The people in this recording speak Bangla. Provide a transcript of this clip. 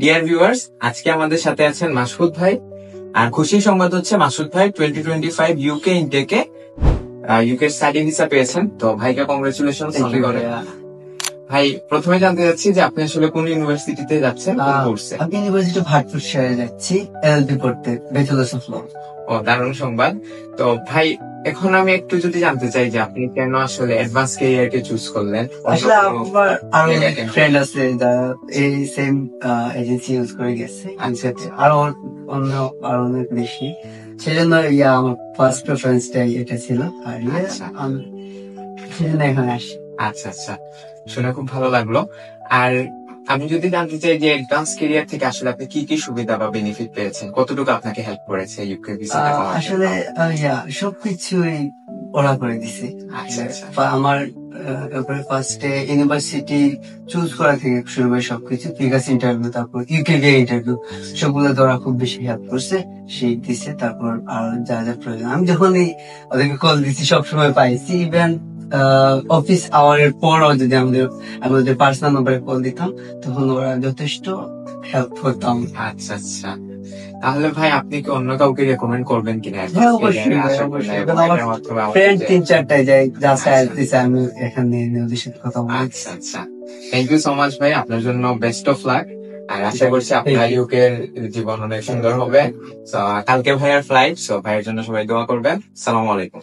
ডিয়ার ভিউয়ার্স, আজকে আমাদের সাথে আছেন মাসুদ ভাই। আর খুশির সংবাদ হচ্ছে মাসুদ ভাই 2025 ইউকে ইনটেকে ইউকে স্টাডি ভিসা পেয়েছেন। তো ভাইকে কংগ্রেচুলেশন। ভাই, প্রথমে জানতে চাচ্ছি যে আপনি আসলে কোন ইউনিভার্সিটিতে যাচ্ছেন, কোন কোর্সে? আমি ইউনিভার্সিটি অফ হার্টফোর্ডশায়ারে যাচ্ছি এলএলবি পড়তে, ব্যাচেলর্স অফ ল। ও, দারুণ সংবাদ। তো ভাই, এখন আমি একটু যদি জানতে চাই যে আপনি কেন আসলে অ্যাডভান্স ক্যারিয়ারকে চুজ করলেন? আসলে আমার আরো অনেক ফ্রেন্ড আছে যারা এই সেম এজেন্সি ইউজ করে গেছে, আচ্ছা আচ্ছা আরো আরো অনেক বেশি। সেজন্য আমার ফার্স্ট প্রেফারেন্সটাই এটা ছিল, আর আমি সেজন্য এখানে আসি। আচ্ছা আচ্ছা, শুনে খুব ভালো লাগলো। আর আমি যদি জানতে চাই যে অ্যাডভান্স ক্যারিয়ার থেকে আসলে আপনি কি কি সুবিধা বা বেনিফিট পেয়েছেন, কতটুকু আপনাকে হেল্প করেছে ইউকে ভিসাটা পাওয়ার জন্য? আসলে সবকিছুই ওরা করে দিছে। আচ্ছা আচ্ছা আমার তারপরে ফার্স্টে ইউনিভার্সিটি চুজ করা থেকে শুরু করে সবকিছু, প্রিভিয়াস ইন্টারভিউ, তারপর ইউকেভিএ ইন্টারভিউ, সবগুলো ধরা খুব বেশি হেল্প করছে, সেই দিছে। তারপর আর যা যা প্রয়োজন আমি যখনই ওদেরকে কল দিছি সবসময় পাইছি। ইভেন অফিস আওয়ারের পরও যদি আমাদের পার্সোনাল নম্বরে কল দিতাম, তখন ওরা যথেষ্ট হেল্প করতাম। আচ্ছা আচ্ছা, তাহলে ভাই আপনি কি অন্য কাউকে রেকমেন্ড করবেন কিনা? হ্যাঁ, অবশ্যই ফ্রেন্ড 3-4টাই যাই যা সাজেস্ট দিছে, আমি এখানে ওদের সাথে কথা বলছি। আচ্ছা আচ্ছা, থ্যাংক ইউ সো মাচ ভাই, আপনার জন্য বেস্ট অফ লাক। আর আশা করছি আপনার ইউকের জীবন অনেক সুন্দর হবে। কালকে ভাইয়ের ফ্লাইট, সো ভাইয়ের জন্য সবাই দোয়া করবেন। সালাম আলাইকুম।